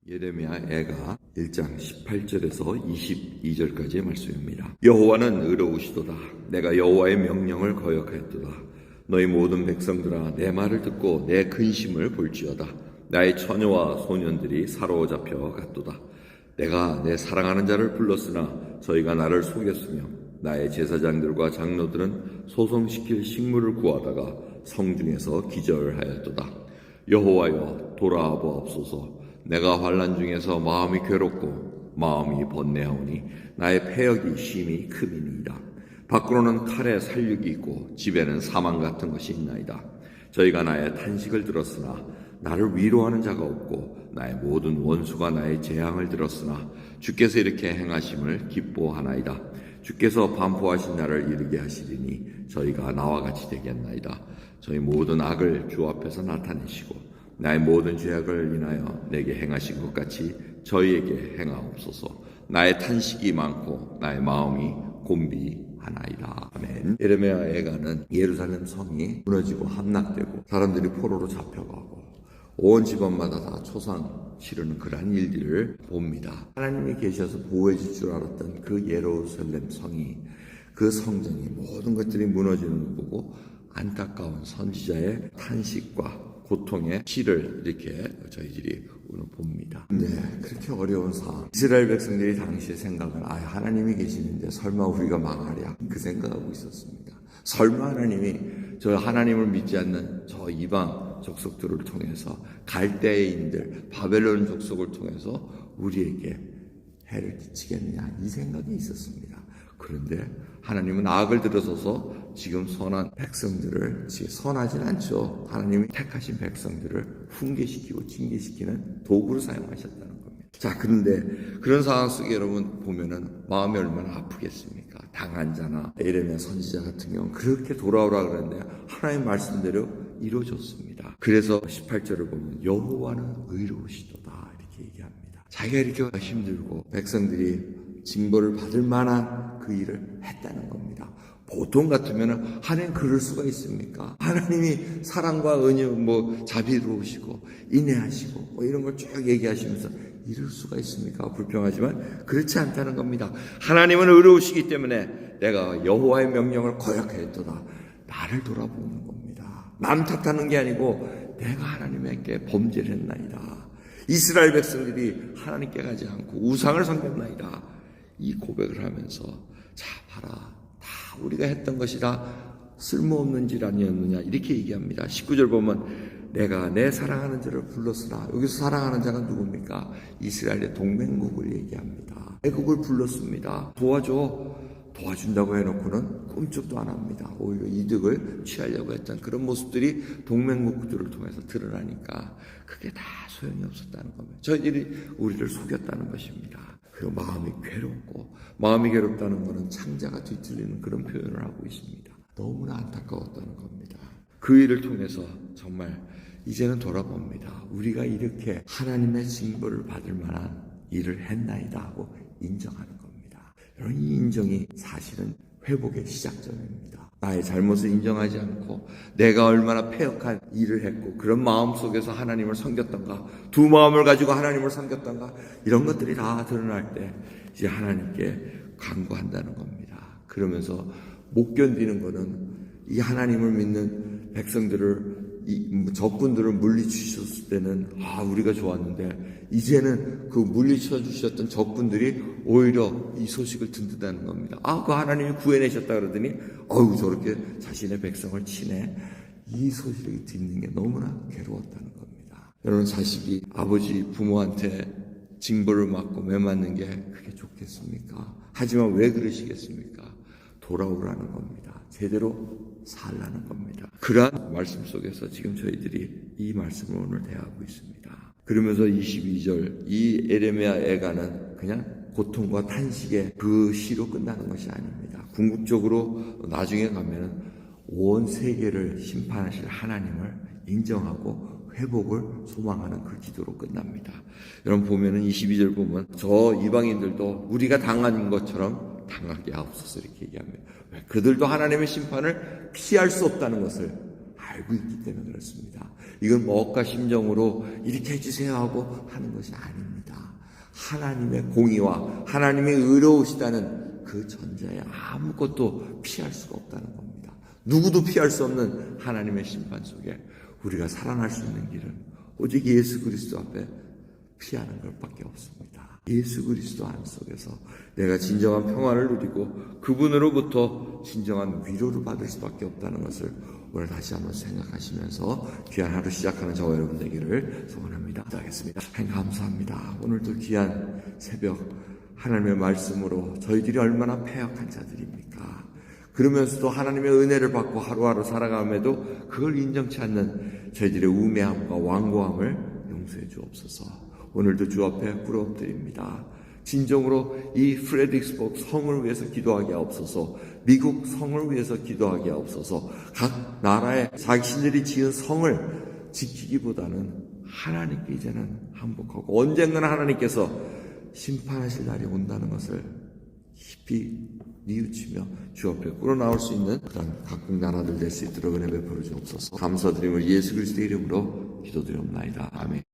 예레미야 애가 1장 18절에서 22절까지의 말씀입니다. 여호와는 의로우시도다. 내가 여호와의 명령을 거역하였도다. 너희 모든 백성들아 내 말을 듣고 내 근심을 볼지어다. 나의 처녀와 소년들이 사로잡혀 갔도다. 내가 내 사랑하는 자를 불렀으나 저희가 나를 속였으며 나의 제사장들과 장로들은 소송시킬 식물을 구하다가 성중에서 기절하였도다. 여호와여 돌아와 보옵소서. 내가 환난 중에서 마음이 괴롭고 마음이 번뇌하오니 나의 패역이 심히 크미니이다. 밖으로는 칼에 살육이 있고 집에는 사망 같은 것이 있나이다. 저희가 나의 탄식을 들었으나 나를 위로하는 자가 없고 나의 모든 원수가 나의 재앙을 들었으나 주께서 이렇게 행하심을 기뻐하나이다. 주께서 반포하신 날을 이르게 하시리니 저희가 나와 같이 되겠나이다. 저희 모든 악을 주 앞에서 나타내시고 나의 모든 죄악을 인하여 내게 행하신 것 같이 저희에게 행하옵소서. 나의 탄식이 많고 나의 마음이 곤비하나이다. 아멘. 예레미야 애가는 예루살렘 성이 무너지고 함락되고 사람들이 포로로 잡혀가고 온 집안마다 다 초상 치르는 그러한 일들을 봅니다. 하나님이 계셔서 보호해 줄 줄 알았던 그 예루살렘 성이, 그 성전이 모든 것들이 무너지는 걸 보고 안타까운 선지자의 탄식과 고통의 시를 이렇게 저희들이 오늘 봅니다. 네, 그렇게 어려운 상황. 이스라엘 백성들이 당시에 생각은 하나님이 계시는데 설마 우리가 망하랴 그 생각하고 있었습니다. 설마 하나님이 저 하나님을 믿지 않는 저 이방 족속들을 통해서 갈대인들 바벨론 족속을 통해서 우리에게 해를 끼치겠느냐 이 생각이 있었습니다. 그런데 하나님은 악을 들어서서 지금 선한 백성들을, 선하진 않죠. 하나님이 택하신 백성들을 훈계시키고 징계시키는 도구로 사용하셨다는 겁니다. 자, 그런데 그런 상황 속에 여러분 보면은 마음이 얼마나 아프겠습니까? 당한 자나 예레미야 선지자 같은 경우는 그렇게 돌아오라 그랬는데 하나님 말씀대로 이루어졌습니다. 그래서 18절을 보면 여호와는 의로우시도다 이렇게 얘기합니다. 자기가 이렇게 힘들고 백성들이 징벌을 받을 만한 그 일을 했다는 겁니다. 보통 같으면 하나님 그럴 수가 있습니까? 하나님이 사랑과 은혜, 자비로우시고 인내하시고 이런 걸 쭉 얘기하시면서 이럴 수가 있습니까? 불평하지만 그렇지 않다는 겁니다. 하나님은 의로우시기 때문에 내가 여호와의 명령을 거역하였도다. 나를 돌아보는 겁니다. 남 탓하는 게 아니고 내가 하나님에게 범죄를 했나이다. 이스라엘 백성들이 하나님께 가지 않고 우상을 섬겼나이다. 이 고백을 하면서 자 봐라 다 우리가 했던 것이라 쓸모없는 질 아니었느냐 이렇게 얘기합니다. 19절 보면 내가 내 사랑하는 자를 불렀으나 여기서 사랑하는 자가 누굽니까? 이스라엘의 동맹국을 얘기합니다. 애국을 불렀습니다. 도와준다고 해놓고는 꿈쩍도 안 합니다. 오히려 이득을 취하려고 했던 그런 모습들이 동맹국들을 통해서 드러나니까 그게 다 소용이 없었다는 겁니다. 저희들이 우리를 속였다는 것입니다. 그리고 마음이 괴롭고 마음이 괴롭다는 것은 창자가 뒤틀리는 그런 표현을 하고 있습니다. 너무나 안타까웠다는 겁니다. 그 일을 통해서 정말 이제는 돌아봅니다. 우리가 이렇게 하나님의 징벌을 받을 만한 일을 했나이다 하고 인정하는 겁니다. 여러분 이 인정이 사실은 회복의 시작점입니다. 나의 잘못을 인정하지 않고 내가 얼마나 패역한 일을 했고 그런 마음 속에서 하나님을 섬겼던가 두 마음을 가지고 하나님을 섬겼던가 이런 것들이 다 드러날 때 이제 하나님께 간구한다는 겁니다. 그러면서 못 견디는 거는 이 하나님을 믿는 백성들을 적군들을 물리치셨을 때는 우리가 좋았는데 이제는 그 물리쳐 주셨던 적군들이 오히려 이 소식을 듣는다는 겁니다. 그 하나님이 구해내셨다 그러더니 저렇게 자신의 백성을 치네. 이 소식을 듣는 게 너무나 괴로웠다는 겁니다. 여러분 자식이 아버지 부모한테 징벌을 맞고 매맞는 게 그게 좋겠습니까? 하지만 왜 그러시겠습니까? 돌아오라는 겁니다. 제대로 살라는 겁니다. 그러한 말씀 속에서 지금 저희들이 이 말씀을 오늘 대하고 있습니다. 그러면서 22절 이 예레미야 애가는 그냥 고통과 탄식의 그 시로 끝나는 것이 아닙니다. 궁극적으로 나중에 가면은 온 세계를 심판하실 하나님을 인정하고 회복을 소망하는 그 기도로 끝납니다. 여러분 보면은 22절 보면 저 이방인들도 우리가 당한 것처럼 당하게 하옵소서 이렇게 얘기합니다. 그들도 하나님의 심판을 피할 수 없다는 것을 알고 있기 때문에 그렇습니다. 이건 억가 심정으로 이렇게 해주세요 하고 하는 것이 아닙니다. 하나님의 공의와 하나님의 의로우시다는 그 전제에 아무것도 피할 수가 없다는 겁니다. 누구도 피할 수 없는 하나님의 심판 속에 우리가 살아날 수 있는 길은 오직 예수 그리스도 앞에 피하는 것밖에 없습니다. 예수 그리스도 안 속에서 내가 진정한 평안을 누리고 그분으로부터 진정한 위로를 받을 수밖에 없다는 것을 오늘 다시 한번 생각하시면서 귀한 하루 시작하는 저와 여러분 되기를 소원합니다. 기도하겠습니다. 하나님 감사합니다. 오늘도 귀한 새벽 하나님의 말씀으로 저희들이 얼마나 패역한 자들입니까? 그러면서도 하나님의 은혜를 받고 하루하루 살아감에도 그걸 인정치 않는 저희들의 우매함과 완고함을 용서해 주옵소서. 오늘도 주 앞에 부름드립니다. 진정으로 이 프레드릭스버그 성을 위해서 기도하게 하옵소서. 미국 성을 위해서 기도하게 하옵소서. 각 나라의 자신들이 지은 성을 지키기보다는 하나님께 이제는 항복하고 언젠가는 하나님께서 심판하실 날이 온다는 것을 깊이 뉘우치며 주 앞에 꿇어나올 수 있는 그런 각국 나라들 될 수 있도록 은혜 베풀어 주옵소서. 감사드림을 예수 그리스도의 이름으로 기도드리옵나이다. 아멘.